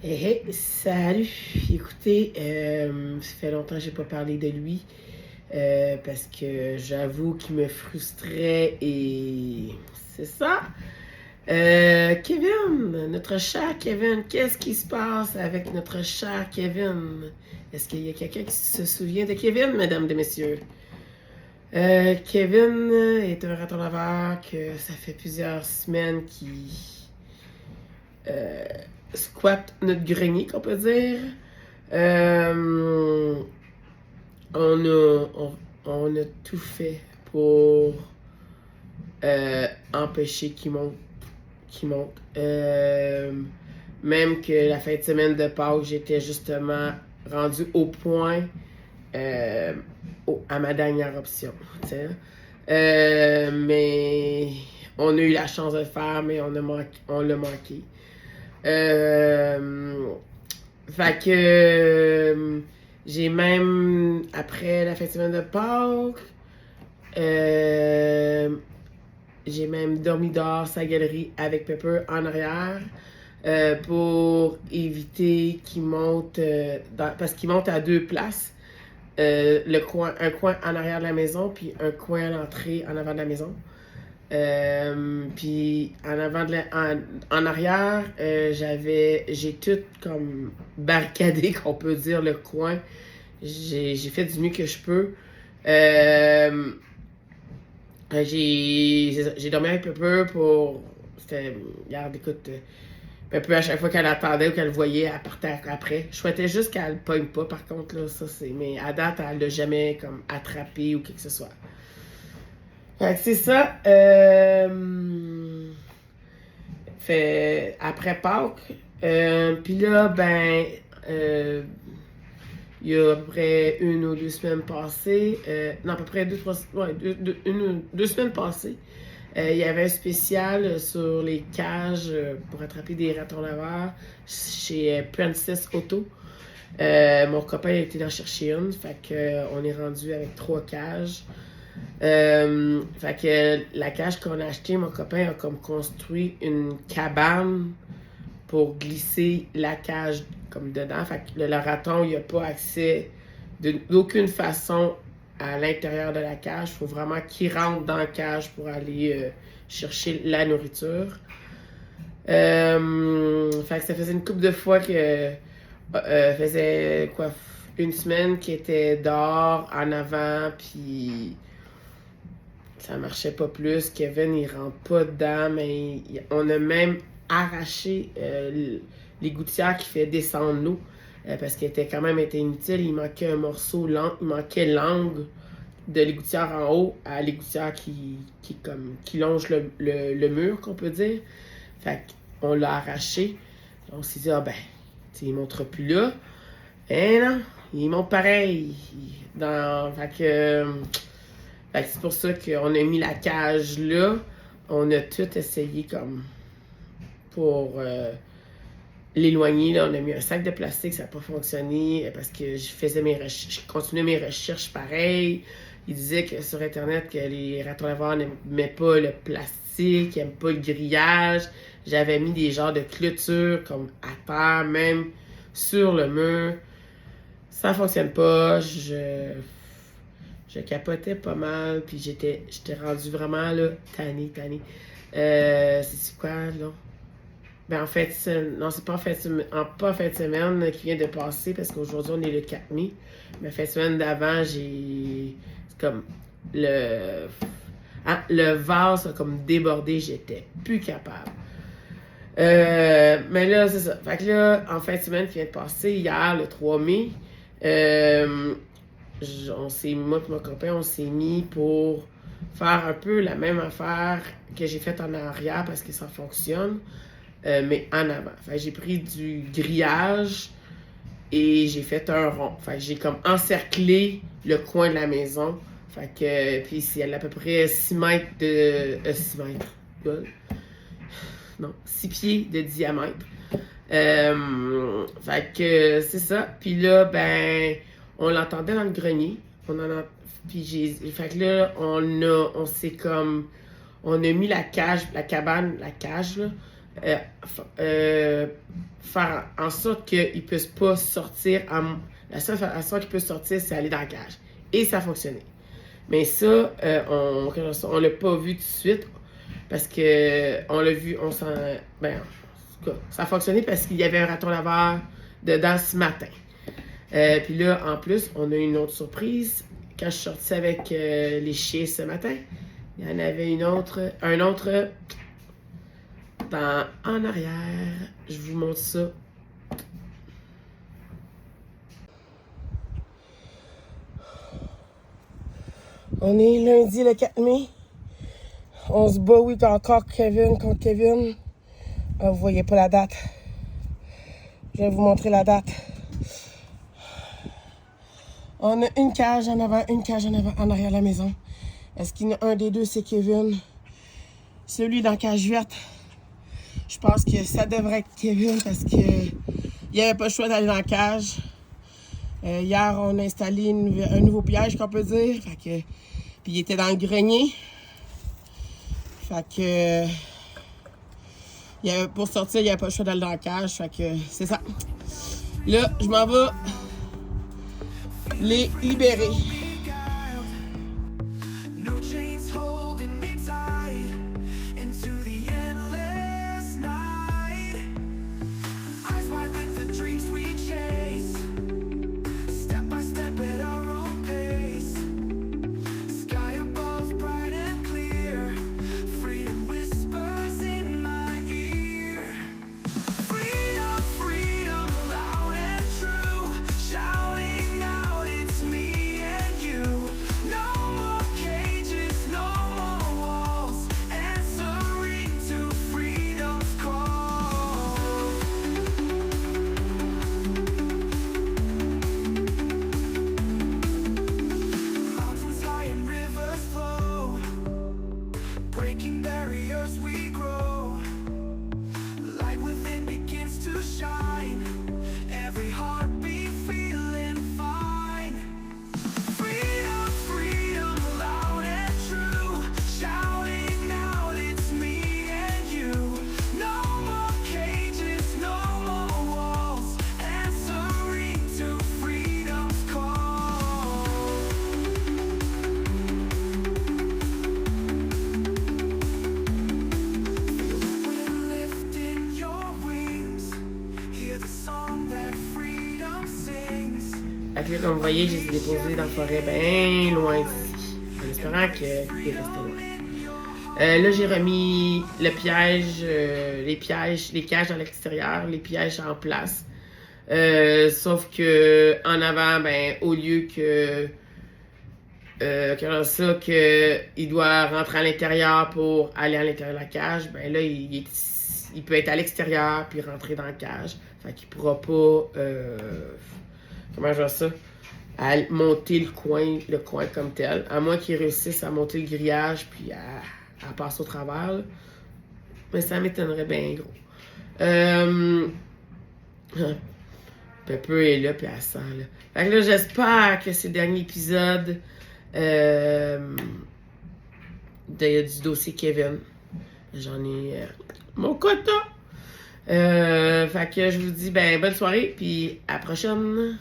Hey, hey, salut! Écoutez, ça fait longtemps que j'ai pas parlé de lui parce que j'avoue qu'il me frustrait et c'est ça. Kevin, notre cher Kevin, qu'est-ce qui se passe avec notre cher Kevin? Est-ce qu'il y a quelqu'un qui se souvient de Kevin, mesdames et messieurs? Kevin est un raton laveur que ça fait plusieurs semaines qu'il euh, squatte notre grenier, qu'on peut dire. Euh, on, a, on a tout fait pour empêcher qu'il monte. Même que la fin de semaine de Pâques, j'étais justement rendu au point euh, à ma dernière option. Mais on a eu la chance de le faire, mais on l'a manqué. Fait que j'ai même, après la fin de semaine de Pâques, euh, j'ai même dormi dehors sa galerie avec Pepper en arrière pour éviter qu'il monte, parce qu'il monte à deux places. Un coin en arrière de la maison, puis un coin à l'entrée en avant de la maison. Puis en arrière, j'ai tout comme barricadé, qu'on peut dire, le coin. J'ai fait du mieux que je peux. Euh, j'ai dormi un peu pour. Regarde, écoute, un peu à chaque fois qu'elle attendait ou qu'elle voyait, elle partait après. Je souhaitais juste qu'elle ne pogne pas, par contre, là, ça c'est. Mais à date, elle l'a jamais comme attrapé ou quelque que ce soit. Fait que c'est ça. Fait après Pâques. Puis là, il y a à peu près une ou deux semaines passées, non, à peu près deux semaines passées, il y avait un spécial sur les cages pour attraper des ratons laveurs chez Princess Auto. Mon copain a été en chercher une, fait que on est rendu avec 3 cages. Fait que la cage qu'on a achetée, mon copain a comme construit une cabane pour glisser la cage comme dedans. Fait que le raton, il n'a pas accès d'aucune façon à l'intérieur de la cage. Il faut vraiment qu'il rentre dans la cage pour aller chercher la nourriture. Fait que ça faisait une couple de fois que faisait quoi, une semaine qu'il était dehors en avant, puis ça marchait pas plus. Kevin, il rentre pas dedans, mais on a même arraché les gouttières qui fait descendre l'eau parce qu'elle était quand même inutile. Il manquait un morceau, il manquait l'angle de l'égouttière en haut à l'égouttière qui longe le mur, qu'on peut dire. Fait qu'on l'a arraché. On s'est dit, ah ben, il montre plus là. Eh non, il monte pareil. Fait que c'est pour ça qu'on a mis la cage là. On a tout essayé comme pour l'éloigner. Là. On a mis un sac de plastique, ça n'a pas fonctionné parce que je continuais mes recherches pareil. Il disait que sur Internet que les ratons laveurs n'aimaient pas le plastique, n'aiment pas le grillage. J'avais mis des genres de clôtures comme à terre, même sur le mur. Ça fonctionne pas. Je capotais pas mal, puis j'étais rendu vraiment là, tanné. C'est quoi, là? Ben en fait, non, c'est pas pas en fin de semaine qui vient de passer, parce qu'aujourd'hui on est le 4 mai. Mais en fin de semaine d'avant, c'est comme le vase a comme débordé, j'étais plus capable. Mais là, c'est ça. Fait que là, en fin de semaine qui vient de passer, hier, le 3 mai, moi et mon copain, on s'est mis pour faire un peu la même affaire que j'ai faite en arrière parce que ça fonctionne, mais en avant. Fait que j'ai pris du grillage et j'ai fait un rond. Fait que j'ai comme encerclé le coin de la maison. Fait que, puis c'est à peu près 6 mètres de... 6 mètres. Non, 6 pieds de diamètre. Fait que c'est ça. Puis là, ben, on l'entendait dans le grenier. Fait que là, on s'est comme, on a mis la cage là, faire en sorte qu'il ne puisse pas sortir. La seule façon qu'il peut sortir, c'est aller dans la cage. Et ça a fonctionné. Mais ça, on l'a pas vu tout de suite parce que on l'a vu, on s'en. Ben, en tout cas, ça a fonctionné parce qu'il y avait un raton laveur dedans ce matin. Puis là, en plus, on a eu une autre surprise. Quand je suis sortie avec les chiens ce matin, il y en avait un autre en arrière. Je vous montre ça. On est lundi le 4 mai. On se bat, oui, encore Kevin contre Kevin. Vous voyez pas la date. Je vais vous montrer la date. On a une cage en avant, une cage en avant, en arrière de la maison. Est-ce qu'il y en a un des deux, c'est Kevin? Celui dans la cage verte, je pense que ça devrait être Kevin parce qu'il n'y avait pas le choix d'aller dans la cage. Hier, on a installé un nouveau piège, qu'on peut dire. Fait que, puis il était dans le grenier. Fait que, pour sortir, il n'y avait pas le choix d'aller dans la cage. Fait que, c'est ça. Là, je m'en vais les libérer. Fait que là, comme vous voyez, je les ai déposés dans la forêt bien loin d'ici, en espérant qu'il est resté loin. Là, j'ai remis le piège, les cages à l'extérieur, les pièges en place. Sauf que en avant, ben, au lieu que il doit rentrer à l'intérieur pour aller à l'intérieur de la cage, ben là, il peut être à l'extérieur puis rentrer dans la cage. Fait qu'il pourra pas, comment je vois ça, à monter le coin comme tel. À moins qu'il réussisse à monter le grillage puis à passer au travers. Là. Mais ça m'étonnerait bien gros. Pepper est là puis elle sent là. Fait que là, j'espère que c'est le dernier épisode du dossier Kevin. J'en ai mon quota. Fait que je vous dis ben bonne soirée puis à la prochaine.